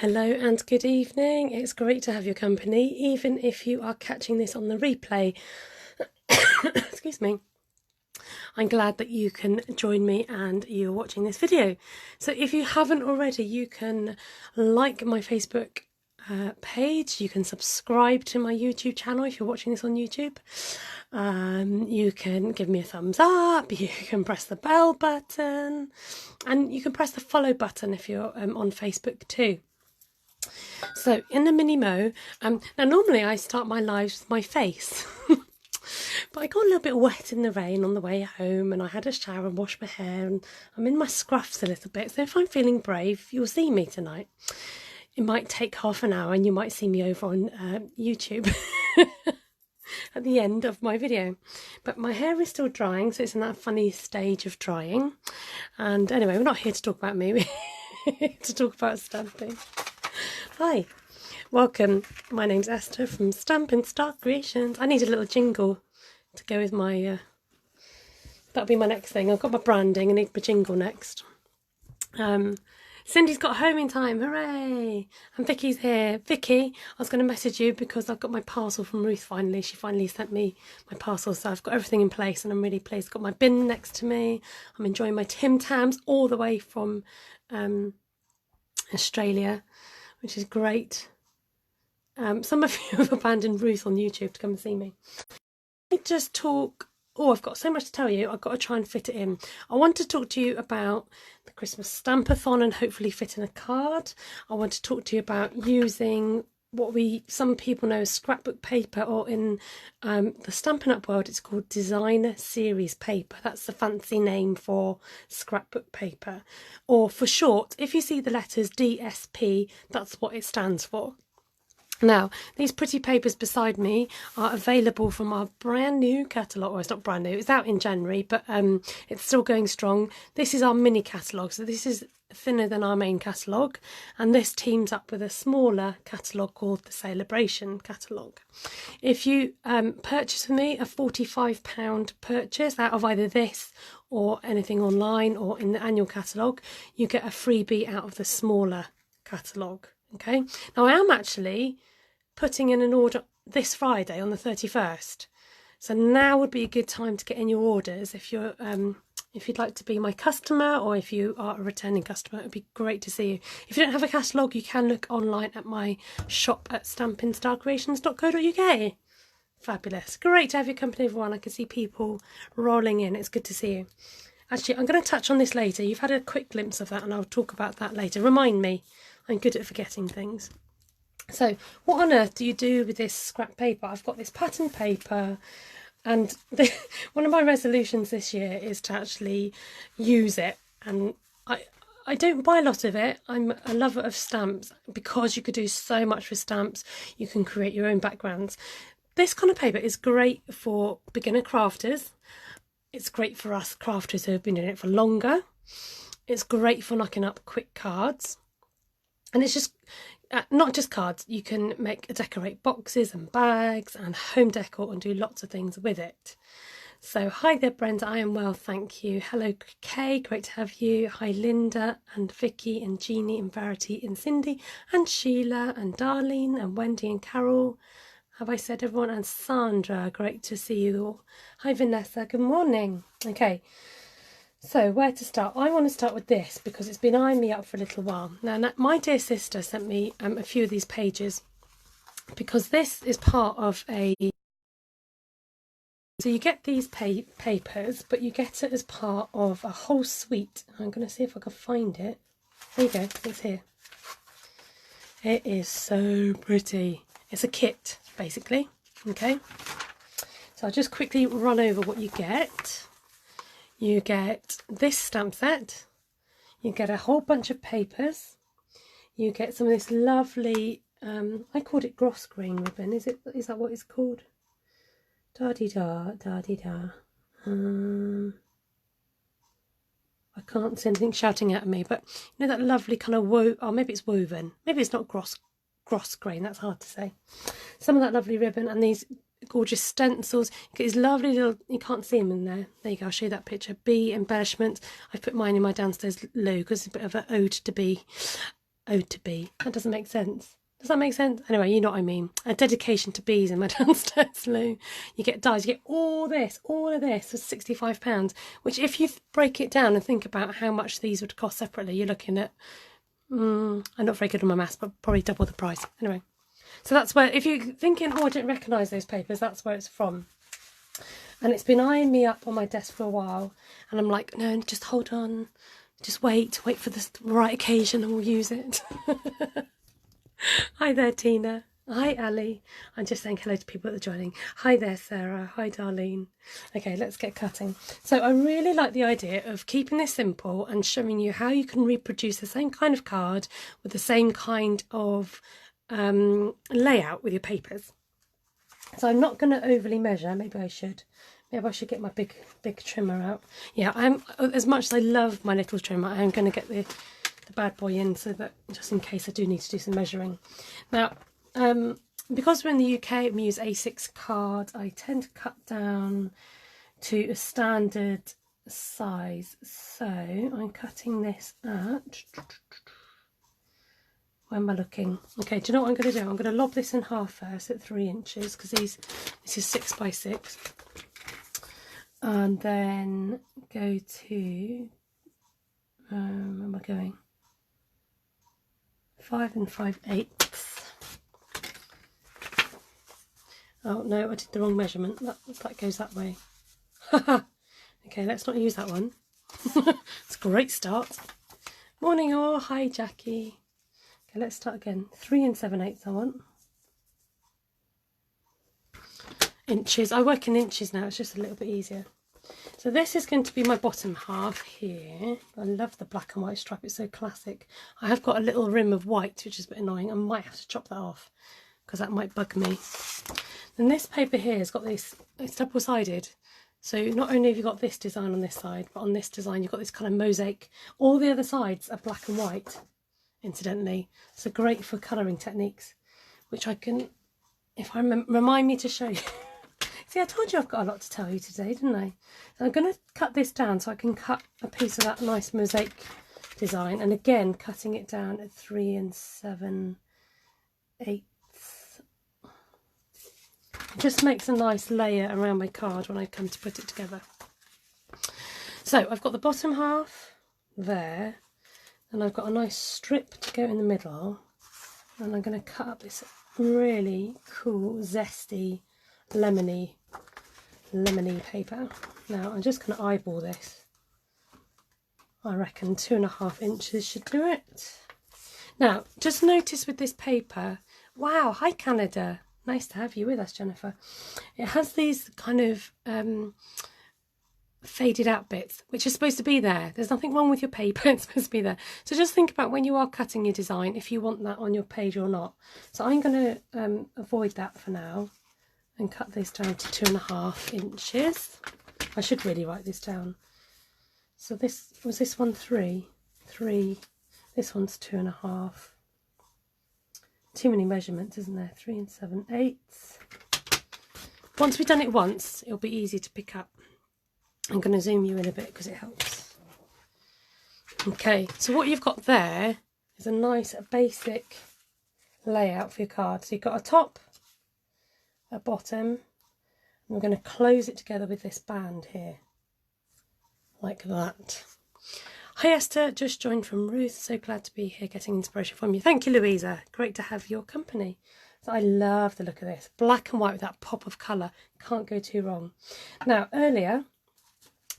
Hello and good evening. It's great to have your company, even if you are catching this on the replay. Excuse me. I'm glad that you can join me and you're watching this video. So if you haven't already, you can like my Facebook page. You can subscribe to my YouTube channel if you're watching this on YouTube. You can give me a thumbs up, you can press the bell button, and you can press the follow button if you're on Facebook too. So in the mini-mo, now normally I start my lives with my face, but I got a little bit wet in the rain on the way home and I had a shower and washed my hair and I'm in my scruffs a little bit, so if I'm feeling brave, you'll see me tonight. It might take half an hour and you might see me over on YouTube at the end of my video. But my hair is still drying, so it's in that funny stage of drying. And anyway, we're not here to talk about me, we're here to talk about stamping. Hi, welcome. My name's Esther from Stampin' Up Creations. I need a little jingle to go with my, that'll be my next thing. I've got my branding, I need my jingle next. Cindy's got home in time, hooray! And Vicky's here. Vicky, I was going to message you because I've got my parcel from Ruth finally. She finally sent me my parcel, so I've got everything in place and I'm really pleased. I've got my bin next to me. I'm enjoying my Tim Tams all the way from Australia, which is great. Some of you have abandoned Ruth on YouTube to come and see me. I just talk, I've got so much to tell you, I've got to try and fit it in. I want to talk to you about the Christmas Stamp-a-thon and hopefully fit in a card. I want to talk to you about using what some people know as scrapbook paper, or in the Stampin' Up world it's called designer series paper. That's the fancy name for scrapbook paper, or for short, if you see the letters DSP, that's what it stands for. Now, these pretty papers beside me are available from our brand new catalogue. Well, it's not brand new, it's out in January, but it's still going strong. This is our mini catalogue, so this is thinner than our main catalogue, and this teams up with a smaller catalogue called the Celebration catalogue. If you purchase with me a £45 purchase out of either this or anything online or in the annual catalogue, you get a freebie out of the smaller catalogue. Okay, now I am actually putting in an order this Friday on the 31st, so now would be a good time to get in your orders if you're if you'd like to be my customer, or if you are a returning customer. It would be great to see you. If you don't have a catalogue, you can look online at my shop at stampinstarcreations.co.uk. Fabulous, great to have your company, everyone. I can see people rolling in, it's good to see you. Actually, I'm going to touch on this later. You've had a quick glimpse of that and I'll talk about that later. Remind me, I'm good at forgetting things. So what on earth do you do with this scrap paper? I've got this pattern paper, and one of my resolutions this year is to actually use it. And I don't buy a lot of it. I'm a lover of stamps because you could do so much with stamps. You can create your own backgrounds. This kind of paper is great for beginner crafters. It's great for us crafters who have been doing it for longer. It's great for knocking up quick cards. And it's just not just cards, you can decorate boxes and bags and home decor and do lots of things with it. So hi there Brenda, I am well, thank you. Hello Kay, great to have you. Hi Linda and Vicky and Jeannie and Verity and Cindy and Sheila and Darlene and Wendy and Carol. Have I said everyone? And Sandra, great to see you all. Hi Vanessa, good morning. Okay, so where to start? I want to start with this because it's been eyeing me up for a little while. Now my dear sister sent me a few of these pages because this is part of a... So you get these papers, but you get it as part of a whole suite. I'm going to see if I can find it. There you go, it's here. It is so pretty. It's a kit, basically. Okay, so I'll just quickly run over what you get. You get this stamp set, you get a whole bunch of papers, you get some of this lovely, I called it gross grain ribbon, is that what it's called? Da-dee-da, da-dee-da. I can't see anything shouting at me, but you know that lovely kind of maybe it's woven, maybe it's not gross grain, that's hard to say. Some of that lovely ribbon and these gorgeous stencils. You get these lovely little, you can't see them in there. There you go, I'll show you that picture. Bee embellishments. I've put mine in my downstairs loo because it's a bit of an ode to bee. ode to bee. That doesn't make sense. Does that make sense? Anyway, you know what I mean. A dedication to bees in my downstairs loo. You get dies, you get all of this for £65, which if you break it down and think about how much these would cost separately, you're looking at, I'm not very good on my maths, but probably double the price. Anyway, so that's where, if you're thinking, oh, I don't recognise those papers, that's where it's from. And it's been eyeing me up on my desk for a while, and I'm like, no, just hold on, just wait for the right occasion and we'll use it. Hi there, Tina. Hi, Ali. I'm just saying hello to people that are joining. Hi there, Sarah. Hi, Darlene. Okay, let's get cutting. So I really like the idea of keeping this simple and showing you how you can reproduce the same kind of card with the same kind of layout with your papers. So I'm not going to overly measure. Maybe I should. Maybe I should get my big trimmer out. Yeah, I'm, as much as I love my little trimmer, I am going to get the bad boy in, so that just in case I do need to do some measuring. Now, because we're in the UK, we use A6 card. I tend to cut down to a standard size. So I'm cutting this at, where am I looking? Okay, do you know what I'm going to do? I'm going to lob this in half first at 3 inches, because this is 6 by 6. And then go to, where am I going? 5 5/8. Oh no, I did the wrong measurement. That goes that way. Okay, let's not use that one. It's a great start. Morning all. Hi Jackie. Okay, let's start again. 3 7/8 I want. Inches. I work in inches now, it's just a little bit easier. So this is going to be my bottom half here. I love the black and white stripe, it's so classic. I have got a little rim of white, which is a bit annoying. I might have to chop that off because that might bug me. Then this paper here has got this, it's double-sided. So not only have you got this design on this side, but on this design you've got this kind of mosaic. All the other sides are black and white, incidentally. So great for colouring techniques, which I can, if I remind me to show you. See, I told you I've got a lot to tell you today, didn't I? So I'm going to cut this down so I can cut a piece of that nice mosaic design. And again, cutting it down at 3 7/8. It just makes a nice layer around my card when I come to put it together. So I've got the bottom half there. And I've got a nice strip to go in the middle. And I'm going to cut up this really cool, zesty, lemony paper. Now I'm just going to eyeball this. I reckon 2.5 inches should do it. Now just notice with this paper, wow, hi Canada, nice to have you with us, Jennifer. It has these kind of faded out bits which are supposed to be there. There's nothing wrong with your paper, it's supposed to be there. So just think about when you are cutting your design if you want that on your page or not. So I'm going to avoid that for now and cut this down to 2.5 inches. I should really write this down. So this was this one 3, this one's 2.5. Too many measurements, isn't there? 3 7/8. Once we've done it once, it'll be easy to pick up. I'm going to zoom you in a bit because it helps. Okay, so what you've got there is a nice basic layout for your card. So you've got a top, a bottom, and we're going to close it together with this band here, like that. Hi Esther, just joined from Ruth, so glad to be here getting inspiration from you. Thank you Louisa, great to have your company. So I love the look of this, black and white with that pop of colour, can't go too wrong. Now earlier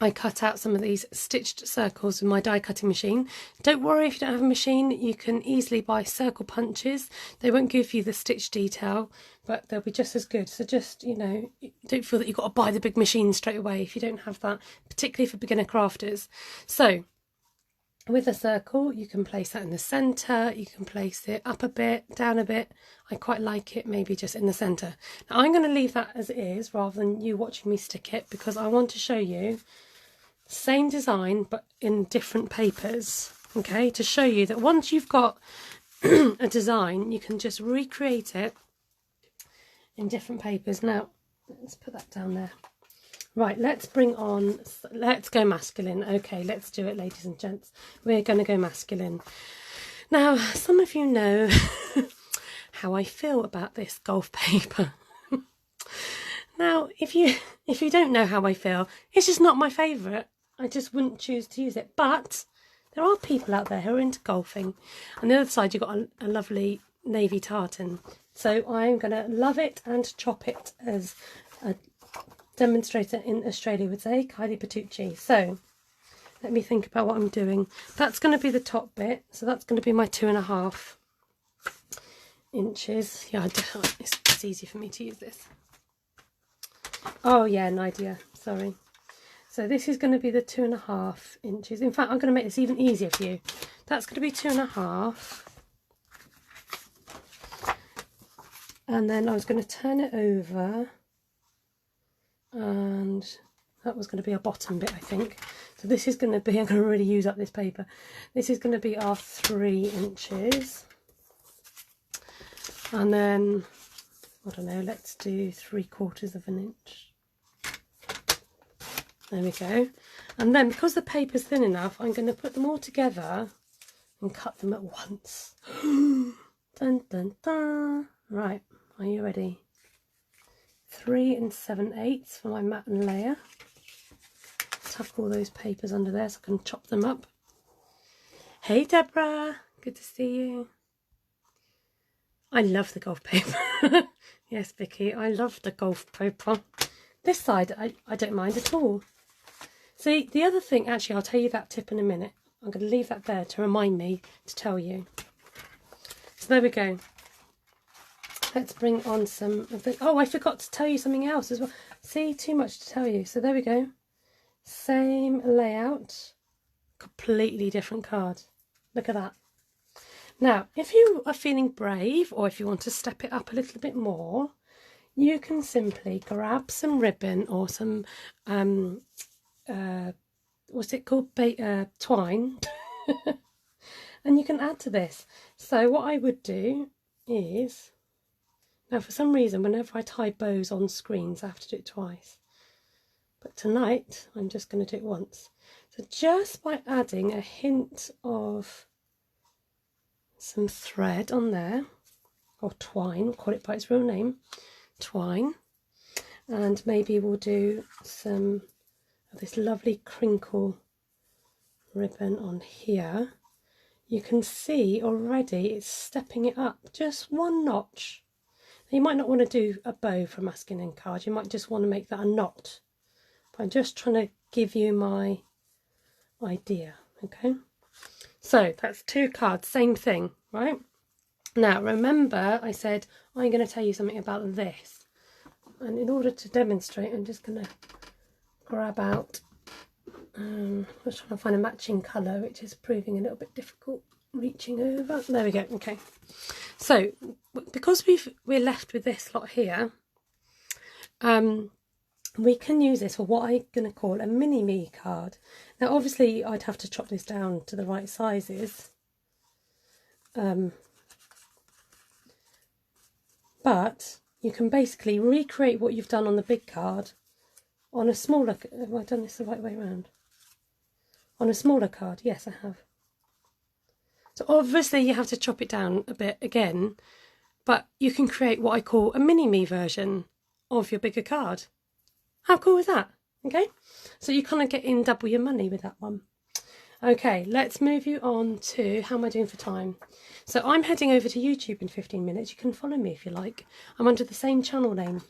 I cut out some of these stitched circles with my die cutting machine. Don't worry if you don't have a machine, you can easily buy circle punches. They won't give you the stitch detail, but they'll be just as good. So just, you know, don't feel that you've got to buy the big machine straight away if you don't have that, particularly for beginner crafters. So with a circle, you can place that in the centre, you can place it up a bit, down a bit. I quite like it maybe just in the centre. Now I'm going to leave that as it is rather than you watching me stick it, because I want to show you same design but in different papers, okay, to show you that once you've got a design you can just recreate it in different papers. Now let's put that down there. Right, let's go masculine. Okay, let's do it, ladies and gents. We're going to go masculine. Now, some of you know how I feel about this golf paper. Now, if you don't know how I feel, it's just not my favourite. I just wouldn't choose to use it. But there are people out there who are into golfing. On the other side, you've got a lovely navy tartan. So I'm going to love it and chop it, as a demonstrator in Australia would say, Kylie Patucci. So let me think about what I'm doing. That's going to be the top bit. So that's going to be my 2.5 inches. Yeah, it's easy for me to use this. Oh yeah, Nadia, sorry. So this is going to be the 2.5 inches. In fact, I'm going to make this even easier for you. That's going to be 2.5. And then I was going to turn it over. And that was going to be our bottom bit, I think. So this is going to be, I'm going to really use up this paper. This is going to be our 3 inches. And then, I don't know, let's do 3/4 of an inch. There we go. And then because the paper's thin enough, I'm going to put them all together and cut them at once. Dun dun dun. Right, are you ready? 3 7/8 for my mat and layer. Tuck all those papers under there so I can chop them up. Hey Deborah, good to see you. I love the golf paper. Yes, Vicky, I love the golf paper. This side, I don't mind at all. See, the other thing, actually, I'll tell you that tip in a minute. I'm going to leave that there to remind me to tell you. So there we go. Let's bring on some of the... Oh, I forgot to tell you something else as well. See, too much to tell you. So there we go. Same layout, completely different card. Look at that. Now, if you are feeling brave, or if you want to step it up a little bit more, you can simply grab some ribbon or some, what's it called, twine, and you can add to this. So what I would do is, now for some reason, whenever I tie bows on screens, I have to do it twice. But tonight, I'm just going to do it once. So just by adding a hint of some thread on there, or twine, we'll call it by its real name, twine, and maybe we'll do some of this lovely crinkle ribbon on here. You can see already it's stepping it up just one notch. Now, you might not want to do a bow for a masculine card, you might just want to make that a knot, but I'm just trying to give you my idea. Okay, so that's 2 cards, same thing, right? Now remember I said I'm going to tell you something about this, and in order to demonstrate I'm just going to grab out, I was trying to find a matching colour, which is proving a little bit difficult reaching over. There we go. Okay, so because we're left with this lot here, we can use this for what I'm going to call a mini-me card. Now obviously I'd have to chop this down to the right sizes, but you can basically recreate what you've done on the big card on a smaller... Have I done this the right way around? On a smaller card, yes I have. So obviously you have to chop it down a bit again, but you can create what I call a mini-me version of your bigger card. How cool is that? Okay, so you kind of get in double your money with that one. Okay, let's move you on to how am I doing for time. So I'm heading over to YouTube in 15 minutes. You can follow me if you like. I'm under the same channel name.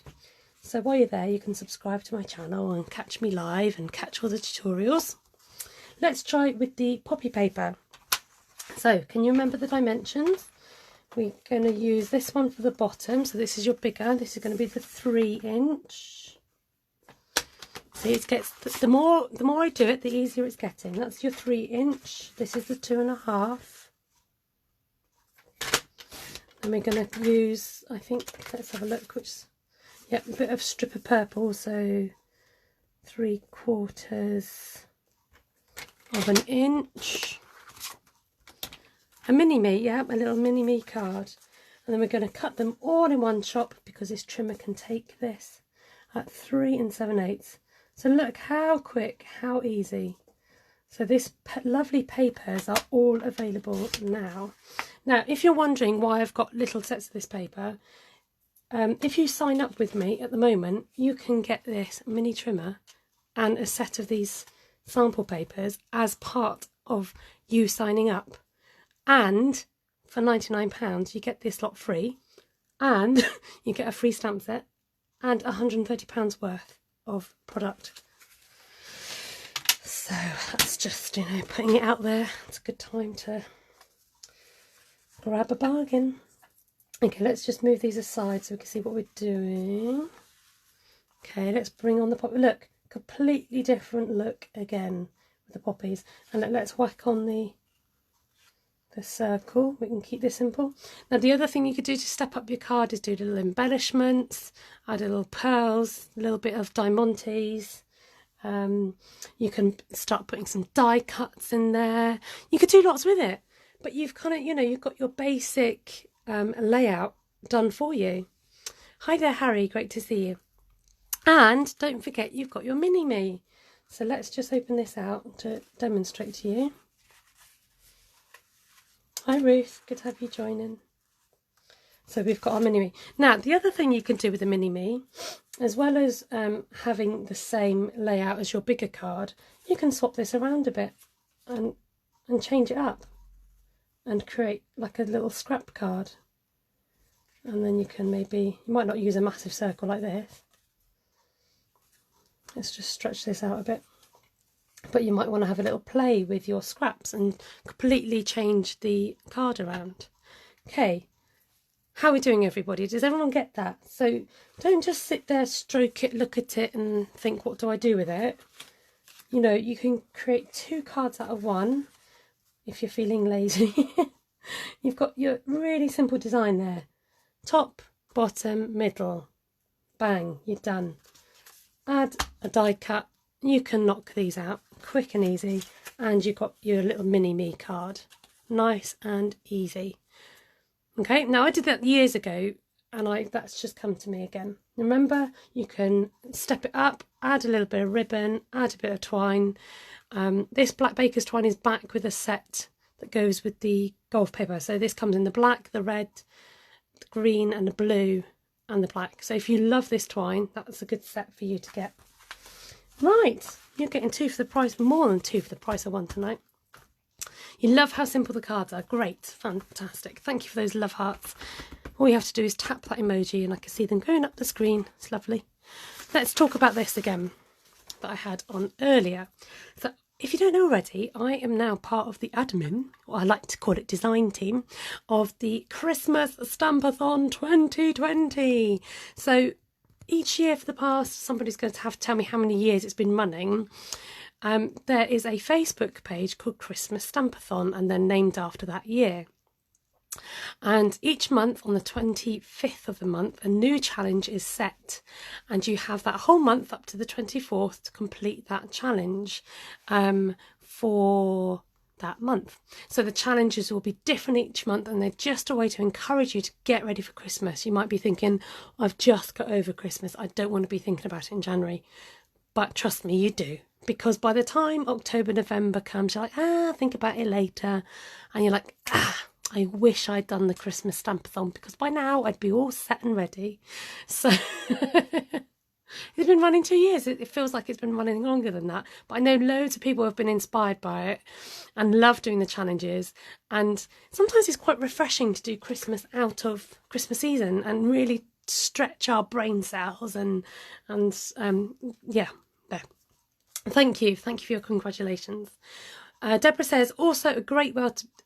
So while you're there, you can subscribe to my channel and catch me live and catch all the tutorials. Let's try it with the poppy paper. So can you remember the dimensions? We're going to use this one for the bottom. So this is your bigger. This is going to be the 3 inch. See, it gets, the more I do it, the easier it's getting. That's your 3 inch. This is the 2.5. And we're going to use, I think, let's have a look, which, yep, a bit of strip of purple, so 3/4 of an inch. A mini-me, yeah, a little mini-me card. And then we're going to cut them all in one chop because this trimmer can take this at 3 7/8. So look how quick, how easy. So this lovely papers are all available now. Now, if you're wondering why I've got little sets of this paper, if you sign up with me at the moment, you can get this mini trimmer and a set of these sample papers as part of you signing up. And for £99 you get this lot free, and you get a free stamp set and £130 worth of product. So that's just, you know, putting it out there. It's a good time to grab a bargain. Okay, let's just move these aside so we can see what we're doing. Okay, let's bring on the poppy. Look, completely different look again with the poppies. And let's whack on the circle. We can keep this simple. Now, the other thing you could do to step up your card is do little embellishments, add a little pearls, a little bit of diamantes. You can start putting some die cuts in there. You could do lots with it, but you've kind of, you know, you've got your basic layout done for you. Hi there, Harry, great to see you. And don't forget, you've got your mini-me. So let's just open this out to demonstrate to you. Hi Ruth, good to have you joining. So we've got our mini-me. Now, the other thing you can do with a mini-me, as well as having the same layout as your bigger card, you can swap this around a bit and change it up and create like a little scrap card. And then you can you might not use a massive circle like this. Let's just stretch this out a bit. But you might want to have a little play with your scraps and completely change the card around. Okay. How are we doing, everybody? Does everyone get that? So don't just sit there, stroke it, look at it and think, what do I do with it? You know, you can create 2 cards out of one if you're feeling lazy. You've got your really simple design there. Top, bottom, middle. Bang, you're done. Add a die cut. You can knock these out quick and easy. And you've got your little mini-me card. Nice and easy. Okay, now I did that years ago and that's just come to me again. Remember, you can step it up, add a little bit of ribbon, add a bit of twine. This Black Baker's twine is back with a set that goes with the gold paper. So this comes in the black, the red, the green and the blue and the black. So if you love this twine, that's a good set for you to get. Right, you're getting 2 for the price, more than 2 for the price of 1 tonight. You love how simple the cards are. Great, fantastic. Thank you for those love hearts. All you have to do is tap that emoji and I can see them going up the screen. It's lovely. Let's talk about this again that I had on earlier. So if you don't know already, I am now part of the admin, or I like to call it design team, of the Christmas Stamp-a-thon 2020. So each year for the past, somebody's going to have to tell me how many years it's been running. There is a Facebook page called Christmas Stamp-a-thon and they're named after that year. And each month on the 25th of the month, a new challenge is set. And you have that whole month up to the 24th to complete that challenge for that month. So the challenges will be different each month and they're just a way to encourage you to get ready for Christmas. You might be thinking, I've just got over Christmas. I don't want to be thinking about it in January. But trust me, you do. Because by the time October, November comes, you're like, think about it later. And you're like, I wish I'd done the Christmas Stamp-a-thon because by now I'd be all set and ready. So it's been running 2 years. It feels like it's been running longer than that. But I know loads of people have been inspired by it and love doing the challenges. And sometimes it's quite refreshing to do Christmas out of Christmas season and really stretch our brain cells yeah, there. Thank you for your congratulations. Deborah says, also a great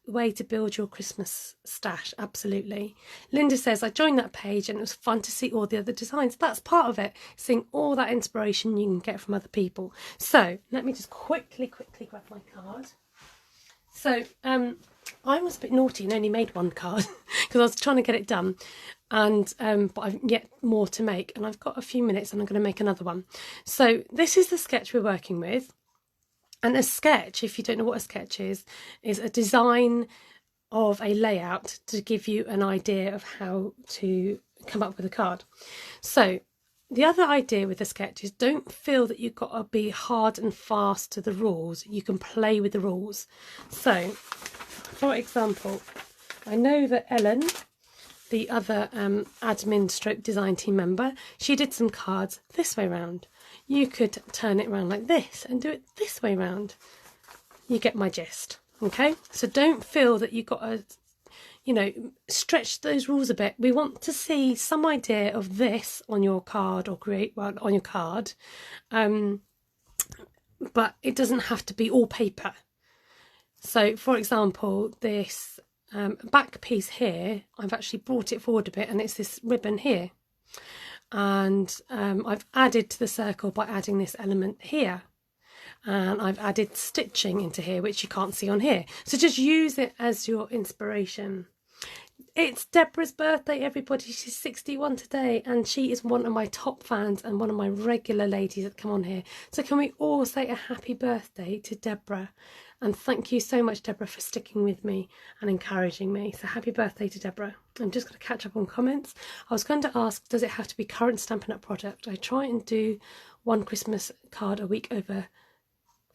way to build your Christmas stash. Absolutely. Linda says, I joined that page and it was fun to see all the other designs. That's part of it, seeing all that inspiration you can get from other people. So let me just quickly grab my card. So I was a bit naughty and only made 1 card because I was trying to get it done. And but I've yet more to make and I've got a few minutes and I'm going to make another one. So this is the sketch we're working with. And a sketch, if you don't know what a sketch is a design of a layout to give you an idea of how to come up with a card. So the other idea with the sketch is don't feel that you've got to be hard and fast to the rules. You can play with the rules. So, for example, I know that Ellen, the other admin stroke design team member, she did some cards this way round. You could turn it around like this and do it this way round. You get my gist, okay? So don't feel that you've got to, you know, stretch those rules a bit. We want to see some idea of this on your card or create one on your card, but it doesn't have to be all paper. So, for example, this back piece here, I've actually brought it forward a bit, and it's this ribbon here. And I've added to the circle by adding this element here. And I've added stitching into here, which you can't see on here. So just use it as your inspiration. It's Deborah's birthday, everybody. She's 61 today, and she is one of my top fans and one of my regular ladies that come on here. So can we all say a happy birthday to Deborah? And thank you so much, Deborah, for sticking with me and encouraging me. So happy birthday to Deborah. I'm just going to catch up on comments. I was going to ask, does it have to be current Stampin' Up product? I try and do one Christmas card a week over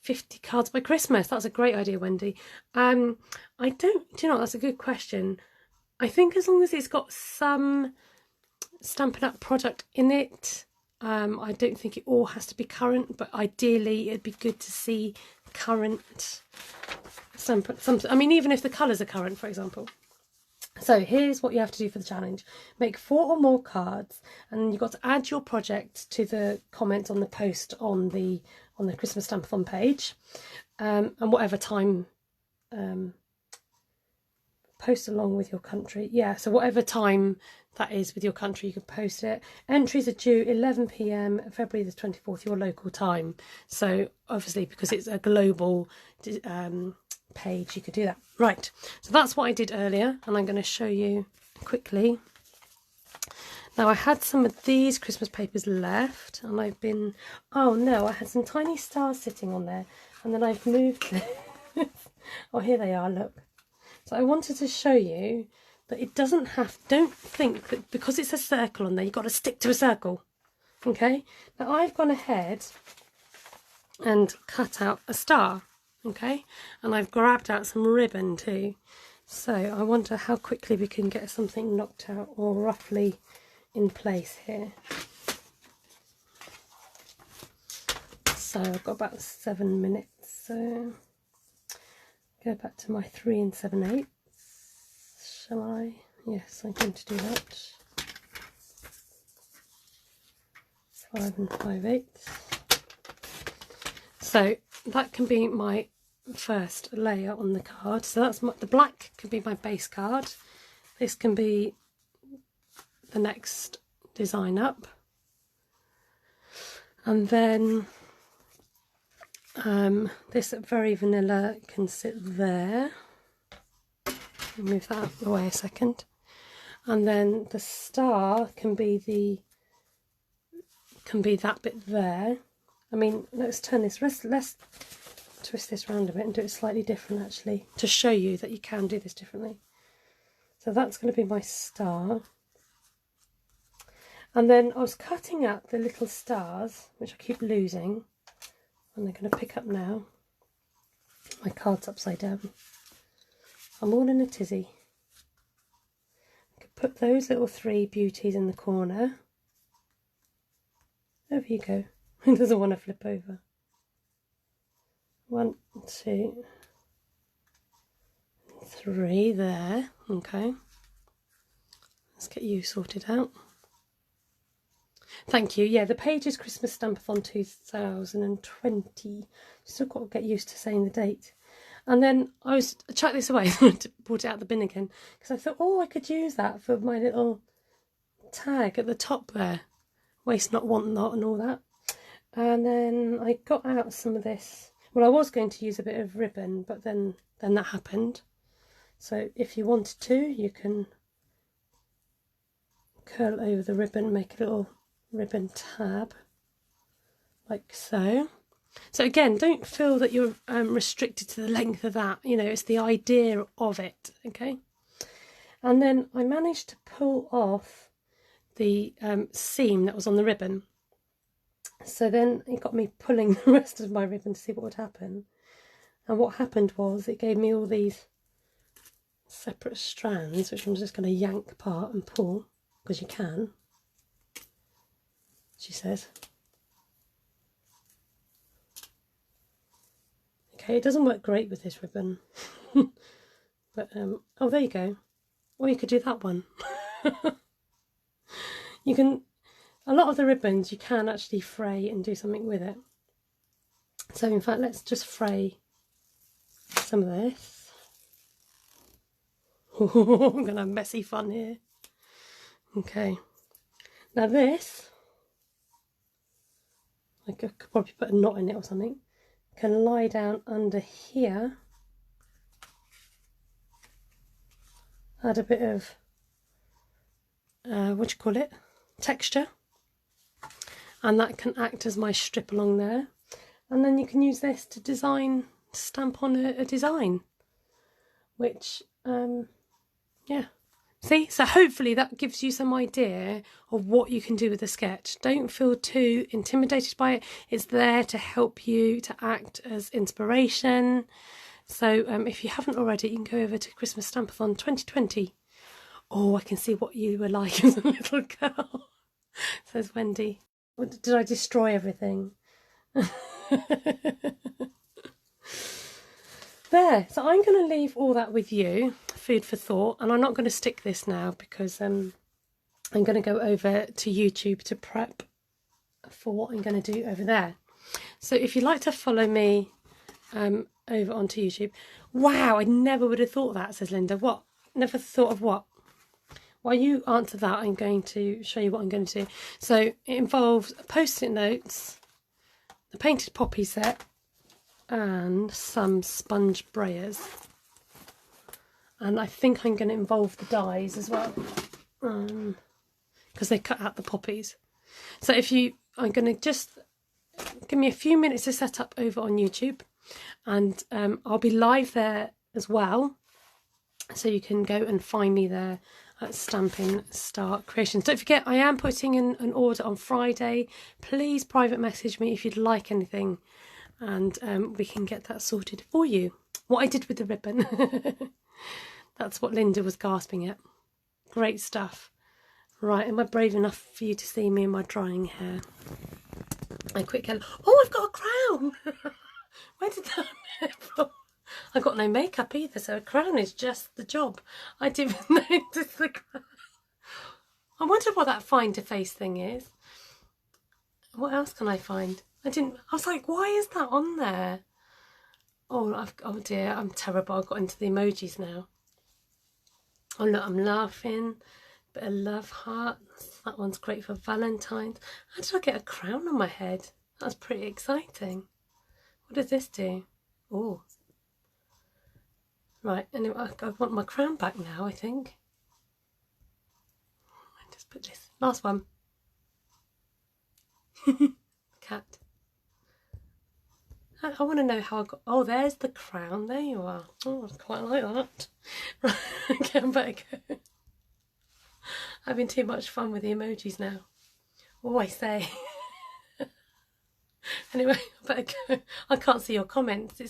50 cards by Christmas. That's a great idea, Wendy. I don't, do you know, that's a good question. I think as long as it's got some Stampin' Up product in it, I don't think it all has to be current, but ideally it'd be good to see current something. I mean, even if the colours are current, for example. So here's what you have to do for the challenge. Make 4 or more cards, and you've got to add your project to the comments on the post on the Christmas Stamp-a-thon page, and whatever time, post along with your country. Yeah, so whatever time that is with your country, you can post it. Entries are due 11 p.m. February the 24th, your local time. So obviously, because it's a global page, you could do that. Right, so that's what I did earlier, and I'm going to show you quickly. Now, I had some of these Christmas papers left, and I've been, oh no, I had some tiny stars sitting on there, and then I've moved them. Oh, here they are, look. So I wanted to show you that it doesn't have, don't think that because it's a circle on there, you've got to stick to a circle, okay? Now, I've gone ahead and cut out a star, okay? And I've grabbed out some ribbon too. So I wonder how quickly we can get something knocked out or roughly in place here. So I've got about 7 minutes. So go back to my 3 7/8. Shall I? Yes, I'm going to do that. 5 5/8. So that can be my first layer on the card. So that's the black can be my base card. This can be the next design up, and then this very vanilla can sit there. Move that out of the way a second, and then the star can be that bit there. I mean, let's turn this. Let's twist this round a bit and do it slightly different, actually, to show you that you can do this differently. So that's going to be my star. And then I was cutting out the little stars, which I keep losing, and they're going to pick up now. My card's upside down. I'm all in a tizzy. I could put those little 3 beauties in the corner. Over you go. It doesn't want to flip over. 1, 2, 3 there. Okay. Let's get you sorted out. Thank you. Yeah, the page is Christmas Stamp-a-thon 2020. Still got to get used to saying the date. And then I was, chuck this away, brought it out the bin again, because I thought, oh, I could use that for my little tag at the top there. Waste not, want not, and all that. And then I got out some of this. Well, I was going to use a bit of ribbon, but then that happened. So if you wanted to, you can curl over the ribbon, make a little ribbon tab, like so. So again, don't feel that you're restricted to the length of that. You know, it's the idea of it, okay? And then I managed to pull off the seam that was on the ribbon. So then it got me pulling the rest of my ribbon to see what would happen. And what happened was it gave me all these separate strands, which I'm just going to yank apart and pull, because you can, she says. Okay, it doesn't work great with this ribbon. But, oh, there you go. Or you could do that one. You can, a lot of the ribbons you can actually fray and do something with it. So in fact, let's just fray some of this. I'm going to have messy fun here. Okay. Now this, I could probably put a knot in it or something, can lie down under here. Add a bit of, what do you call it, texture. And that can act as my strip along there. And then you can use this to design, stamp on a design. Which, yeah. See, so hopefully that gives you some idea of what you can do with a sketch. Don't feel too intimidated by it. It's there to help you, to act as inspiration. So if you haven't already, you can go over to Christmas Stamp-a-thon 2020. Oh, I can see what you were like as a little girl, says Wendy. Did I destroy everything? There, so I'm going to leave all that with you, food for thought, and I'm not going to stick this now because I'm going to go over to YouTube to prep for what I'm going to do over there. So if you'd like to follow me over onto YouTube. Wow, I never would have thought that, says Linda. What? Never thought of what? While you answer that, I'm going to show you what I'm going to do. So it involves post-it notes, the painted poppy set, and some sponge brayers. And I think I'm going to involve the dies as well, because they cut out the poppies. So I'm going to just give me a few minutes to set up over on YouTube, and I'll be live there as well. So you can go and find me there at Stampin' Star Creations. Don't forget, I am putting in an order on Friday. Please private message me if you'd like anything, and we can get that sorted for you. What I did with the ribbon. That's what Linda was gasping at. Great stuff. Right, am I brave enough for you to see me in my drying hair? I quickly, oh, I've got a crown. Where did that come from? I've got no makeup either, so a crown is just the job. I didn't notice the crown. I wonder what that find to face thing is. What else can I find? I was like, why is that on there? Oh dear, I'm terrible. I've got into the emojis now. Oh look, I'm laughing. Bit of love hearts. That one's great for Valentine's. How did I get a crown on my head? That's pretty exciting. What does this do? Oh. Right, anyway, I want my crown back now, I think. I just put this. Last one. Cat. I want to know how I got... Oh, there's the crown. There you are. Oh, I quite like that. Right, okay, I better go. Having too much fun with the emojis now. Oh, I say. Anyway, I better go. I can't see your comments.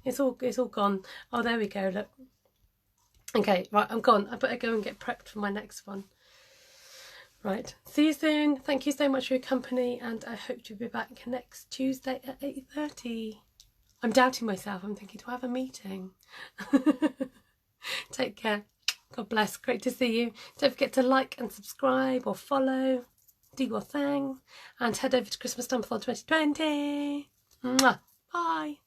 It's all gone. Oh, there we go. Look. Okay, right. I'm gone. I better go and get prepped for my next one. Right. See you soon. Thank you so much for your company, and I hope to be back next Tuesday at 8:30. I'm doubting myself. I'm thinking, do I have a meeting? Take care. God bless. Great to see you. Don't forget to like and subscribe or follow. Do your thing, and head over to Christmas Stamp-a-thon 2020. Mwah. Bye.